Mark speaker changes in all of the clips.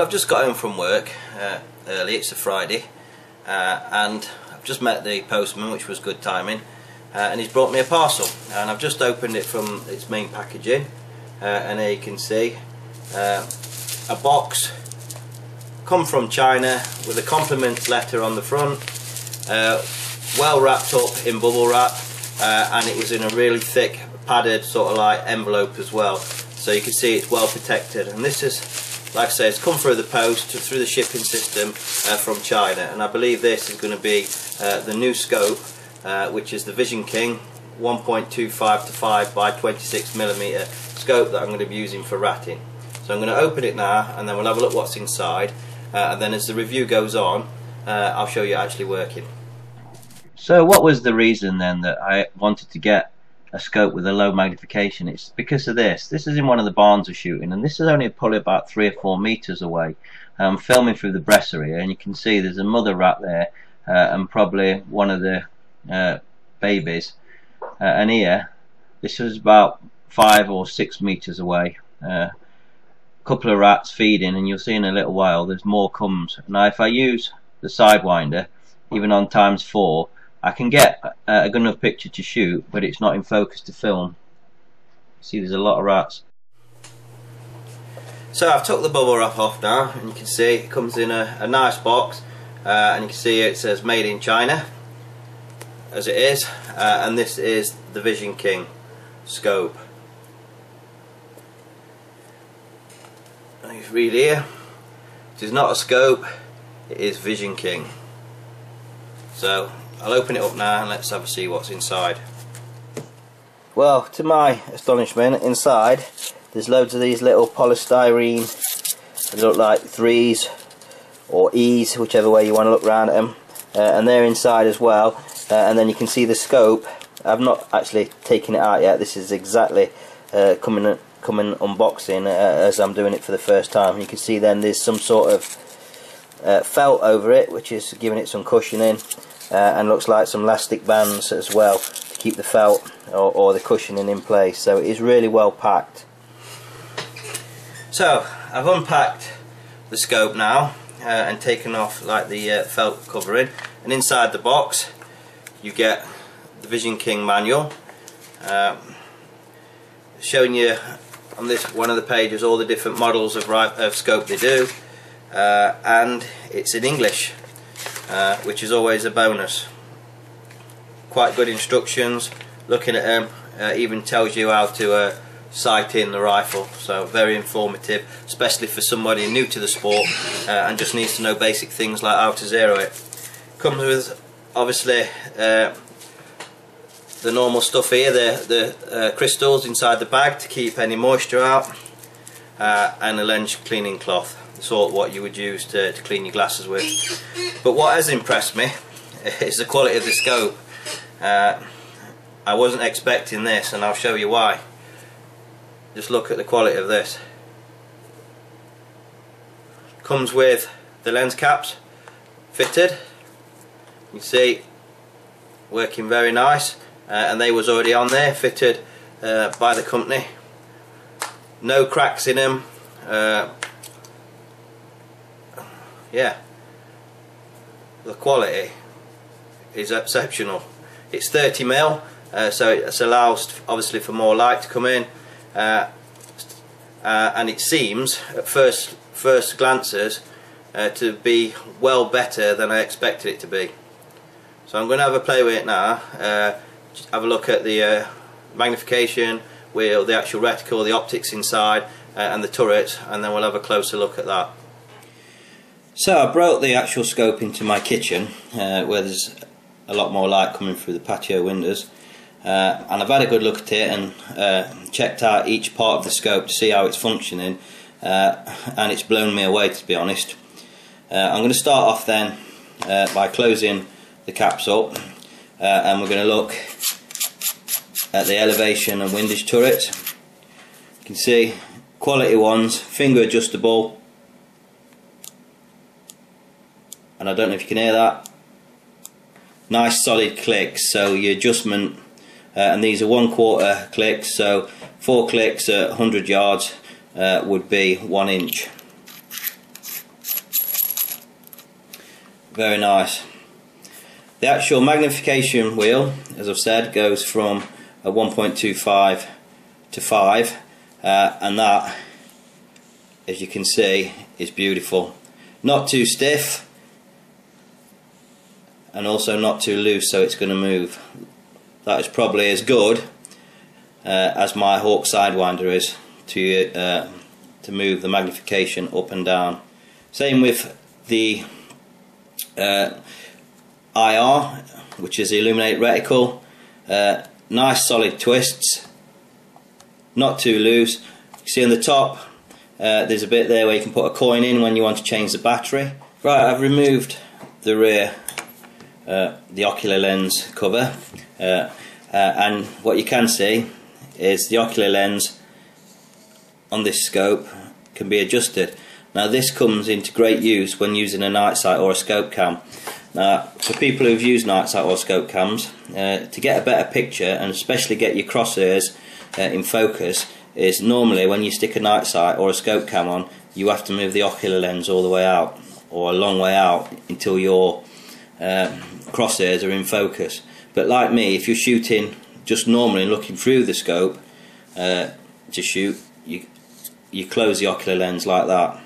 Speaker 1: I've just got home from work early, it's a Friday, and I've just met the postman, which was good timing, and he's brought me a parcel, and I've just opened it from its main packaging, and there you can see a box come from China with a compliments letter on the front, well wrapped up in bubble wrap, and it was in a really thick padded sort of like envelope as well, so you can see it's well protected. And this is, like I say, it's come through the post, through the shipping system from China, and I believe this is going to be the new scope, which is the VisionKing 1.25 to 5 by 26mm scope that I'm going to be using for ratting. So I'm going to open it now, and then we'll have a look what's inside, and then as the review goes on, I'll show you actually working. So what was the reason then that I wanted to get a scope with a low magnification? It's because of this. This is in one of the barns we're shooting, and this is only probably about 3 or 4 meters away. I'm filming through the brasserie, and you can see there's a mother rat there, and probably one of the babies. And here, this is about 5 or 6 meters away. Couple of rats feeding, and you'll see in a little while there's more comes. Now if I use the sidewinder, even on ×4, I can get a good enough picture to shoot, but it's not in focus to film. See, there's a lot of rats. So I've took the bubble wrap off now, and you can see it comes in a nice box, and you can see it says made in China, as it is, and this is the VisionKing scope. And you read here, it is not a scope, it is VisionKing. So I'll open it up now and let's have a see what's inside. Well, to my astonishment, inside there's loads of these little polystyrene, they look like 3s or E's, whichever way you want to look round at them, and they're inside as well, and then you can see the scope. I've not actually taken it out yet. This is exactly coming unboxing as I'm doing it for the first time. You can see then there's some sort of felt over it, which is giving it some cushioning, and looks like some elastic bands as well to keep the felt or the cushioning in place. So it is really well packed. So I've unpacked the scope now and taken off like the felt covering, and inside the box you get the VisionKing manual, showing you on this one of the pages all the different models of scope they do, and it's in English, which is always a bonus. Quite good instructions, looking at them, even tells you how to sight in the rifle, so very informative, especially for somebody new to the sport and just needs to know basic things like how to zero it. Comes with obviously the normal stuff here, the crystals inside the bag to keep any moisture out, and a lens cleaning cloth, sort of what you would use to clean your glasses with. But what has impressed me is the quality of the scope. I wasn't expecting this, and I'll show you why. Just look at the quality of this. Comes with the lens caps fitted, you see, working very nice, and they was already on there, fitted by the company. No cracks in them. Yeah, the quality is exceptional. It's 30mm, so it allows obviously for more light to come in, and it seems at first glances to be well better than I expected it to be. So I'm going to have a play with it now, have a look at the magnification, wheel, the actual reticle, the optics inside, and the turret, and then we'll have a closer look at that. So I brought the actual scope into my kitchen, where there's a lot more light coming through the patio windows, and I've had a good look at it and checked out each part of the scope to see how it's functioning, and it's blown me away, to be honest. I'm going to start off then by closing the caps up, and we're going to look at the elevation and windage turret. You can see quality ones, finger adjustable, and I don't know if you can hear that. Nice solid clicks, so your adjustment, and these are 1/4 clicks, so 4 clicks at 100 yards would be 1 inch. Very nice. The actual magnification wheel, as I've said, goes from a 1.25 to 5, and that, as you can see, is beautiful. Not too stiff, and also not too loose, so it's going to move. That is probably as good as my Hawk Sidewinder is to move the magnification up and down. Same with the IR, which is the Illuminate Reticle. Nice solid twists, not too loose. You can see on the top there's a bit there where you can put a coin in when you want to change the battery. Right, I've removed the rear, the ocular lens cover, and what you can see is the ocular lens on this scope can be adjusted. Now this comes into great use when using a night sight or a scope cam. Now, for people who've used night sight or scope cams, to get a better picture and especially get your crosshairs in focus, is normally when you stick a night sight or a scope cam on, you have to move the ocular lens all the way out, or a long way out, until your crosshairs are in focus. But like me, if you're shooting just normally and looking through the scope to shoot, you close the ocular lens like that,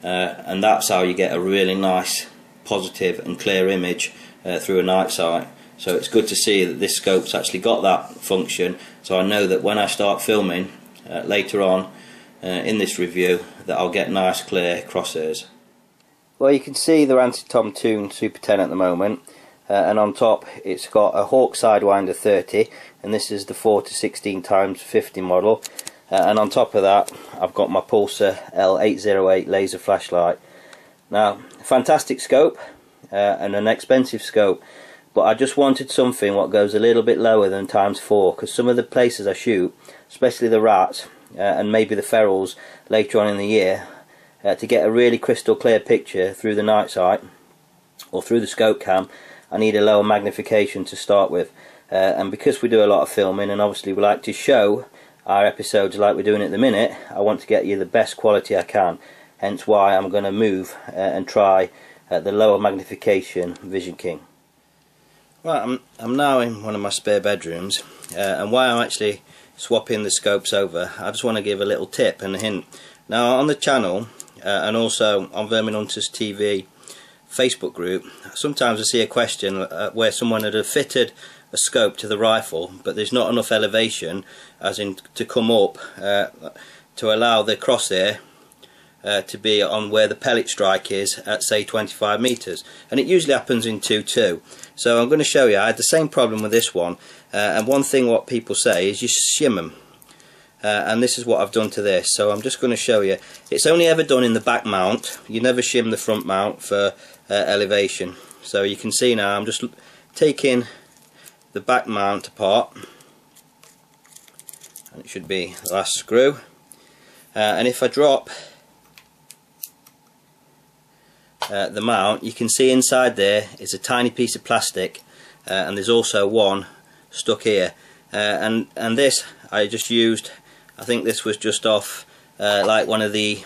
Speaker 1: and that's how you get a really nice, positive and clear image through a night sight. So it's good to see that this scope's actually got that function, so I know that when I start filming later on in this review, that I'll get nice clear crosshairs. Well, you can see the Anti-Tom Toon Super 10 at the moment, and on top it's got a Hawk Sidewinder 30, and this is the 4-16x50 model, and on top of that I've got my Pulsar L808 laser flashlight. Now, fantastic scope and an expensive scope, but I just wanted something what goes a little bit lower than ×4, because some of the places I shoot, especially the rats and maybe the ferals later on in the year, to get a really crystal clear picture through the night sight or through the scope cam, I need a lower magnification to start with, and because we do a lot of filming and obviously we like to show our episodes like we're doing at the minute, I want to get you the best quality I can, hence why I'm going to move and try the lower magnification VisionKing. Right, I'm now in one of my spare bedrooms, and while I'm actually swapping the scopes over, I just want to give a little tip and a hint. Now, on the channel and also on Vermin Hunters TV Facebook group, sometimes I see a question where someone had fitted a scope to the rifle, but there's not enough elevation, as in to come up to allow the crosshair to be on where the pellet strike is at, say, 25 meters, and it usually happens in 2.2. So I'm going to show you. I had the same problem with this one, and one thing what people say is you shim them, and this is what I've done to this. So I'm just going to show you. It's only ever done in the back mount. You never shim the front mount for elevation. So you can see now I'm just taking the back mount apart, and it should be the last screw, and if I drop the mount, you can see inside there is a tiny piece of plastic, and there's also one stuck here, and this I just used, I think this was just off like one of the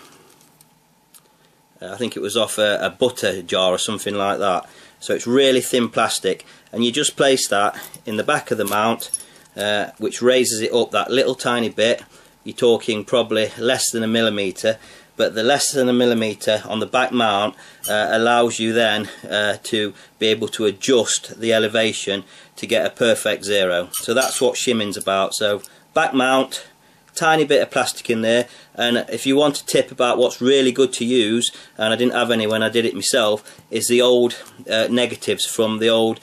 Speaker 1: I think it was off a butter jar or something like that. So it's really thin plastic, and you just place that in the back of the mount, which raises it up that little tiny bit. You're talking probably less than a millimetre, but the less than a millimetre on the back mount allows you then to be able to adjust the elevation to get a perfect zero. So that's what shimming's about. So back mount, tiny bit of plastic in there, and if you want a tip about what's really good to use, and I didn't have any when I did it myself, is the old negatives from the old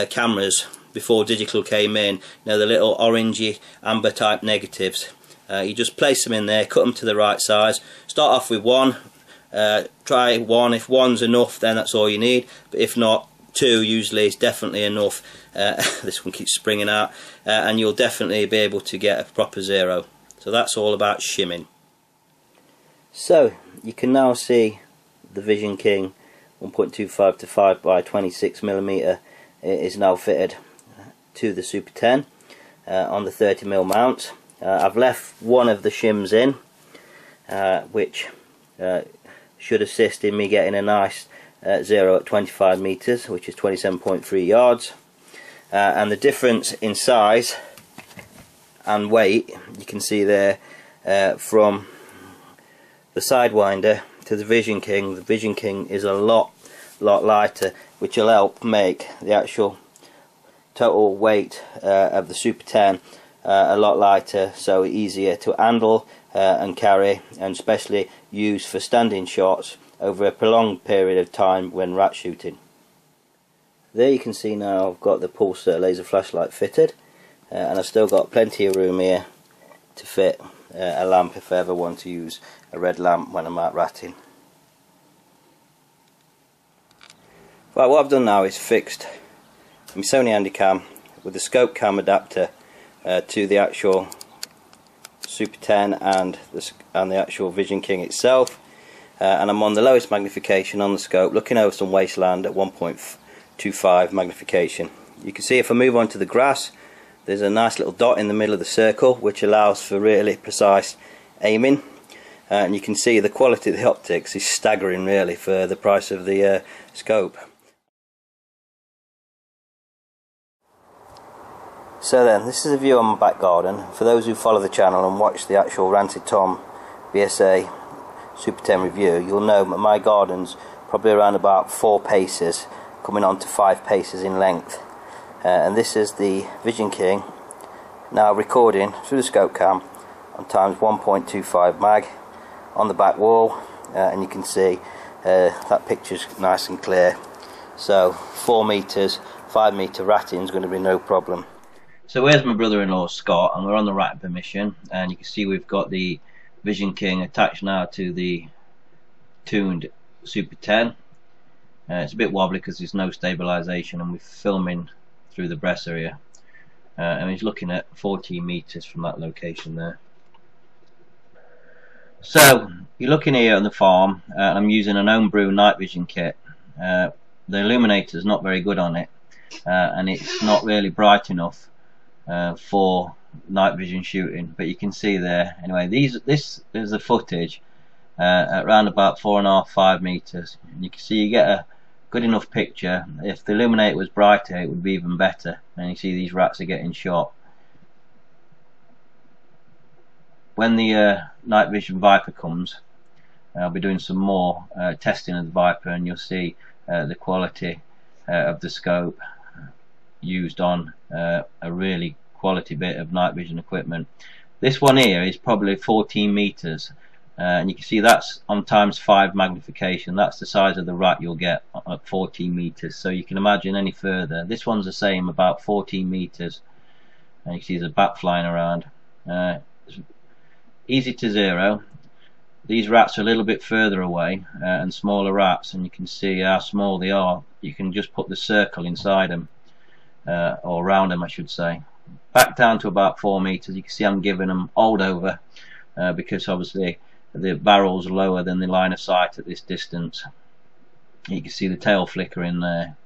Speaker 1: cameras before digital came in. You know, the little orangey amber type negatives. You just place them in there, cut them to the right size, start off with one, try one. If one's enough, then that's all you need, but if not, two usually is definitely enough. This one keeps springing out, and you'll definitely be able to get a proper zero. So that's all about shimming. So you can now see the VisionKing 1.25 to 5 by 26mm is now fitted to the Super 10 on the 30mm mount. I've left one of the shims in, which should assist in me getting a nice zero at 25 meters, which is 27.3 yards, and the difference in size and weight you can see there from the Sidewinder to the VisionKing. The VisionKing is a lot lighter, which will help make the actual total weight of the Super 10 a lot lighter, so easier to handle and carry, and especially used for standing shots over a prolonged period of time when rat shooting. There you can see now I've got the pulsar laser flashlight fitted, and I've still got plenty of room here to fit a lamp if I ever want to use a red lamp when I'm out ratting. Right, what I've done now is fixed my Sony Handycam with the scope cam adapter to the actual Super 10 and the actual VisionKing itself, and I'm on the lowest magnification on the scope, looking over some wasteland at 1.25 magnification. You can see if I move on to the grass, there's a nice little dot in the middle of the circle which allows for really precise aiming, and you can see the quality of the optics is staggering really for the price of the scope. So then, this is a view on my back garden. For those who follow the channel and watch the actual Ranted Tom BSA Super 10 review, you'll know that my garden's probably around about 4 paces, coming on to 5 paces in length. And this is the VisionKing, now recording through the scope cam on times 1.25 mag on the back wall, and you can see that picture's nice and clear. So 4 meters, 5 meter ratting is going to be no problem. So where's my brother-in-law Scott, and we're on the rat permission, and you can see we've got the VisionKing attached now to the tuned Super 10. It's a bit wobbly because there's no stabilisation, and we're filming through the breast area, and he's looking at 14 meters from that location there. So you're looking here on the farm, and I'm using an homebrew night vision kit. The illuminator's not very good on it, and it's not really bright enough for night vision shooting, but you can see there anyway. This is the footage at around about 4.5–5 meters, and you can see you get a good enough picture. If the illuminator was brighter it would be even better, and you see these rats are getting shot. When the night vision Viper comes, I'll be doing some more testing of the Viper, and you'll see the quality of the scope used on a really quality bit of night vision equipment. This one here is probably 14 meters, and you can see that's on ×5 magnification. That's the size of the rat you'll get at 14 meters, so you can imagine any further. This one's the same, about 14 meters, and you can see there's a bat flying around. It's easy to zero. These rats are a little bit further away, and smaller rats, and you can see how small they are. You can just put the circle inside them, or around them I should say. Back down to about 4 meters, you can see I'm giving them hold over, because obviously the barrel's lower than the line of sight at this distance. You can see the tail flicker in there.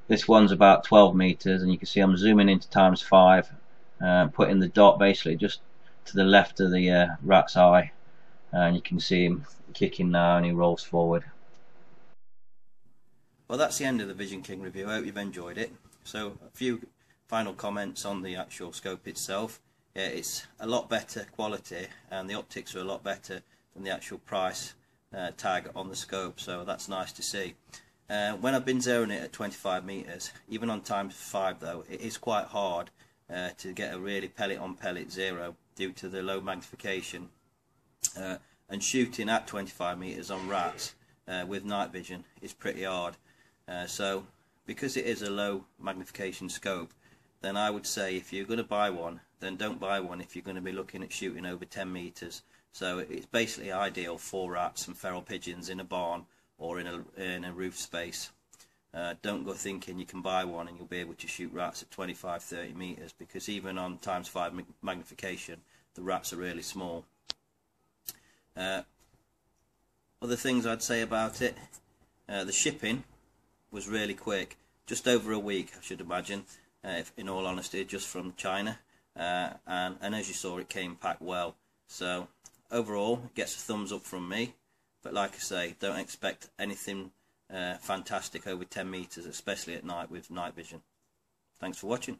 Speaker 1: This one's about 12 meters, and you can see I'm zooming into ×5, putting the dot basically just to the left of the rat's eye, and you can see him kicking now, and he rolls forward. Well, that's the end of the VisionKing review. I hope you've enjoyed it. So a few final comments on the actual scope itself. Yeah, it's a lot better quality, and the optics are a lot better than the actual price tag on the scope, so that's nice to see. When I've been zeroing it at 25 meters, even on ×5 though, it is quite hard to get a really pellet on pellet zero due to the low magnification, and shooting at 25 meters on rats with night vision is pretty hard. So because it is a low magnification scope, then I would say if you're going to buy one, then don't buy one if you're going to be looking at shooting over 10 meters. So it's basically ideal for rats and feral pigeons in a barn or in a roof space. Don't go thinking you can buy one and you'll be able to shoot rats at 25–30 meters, because even on ×5 magnification the rats are really small. Other things I'd say about it, the shipping was really quick, just over a week I should imagine, if, in all honesty, just from China, and as you saw, it came packed well. So overall it gets a thumbs up from me. but like I say, don't expect anything fantastic over 10 meters, especially at night with night vision. Thanks for watching.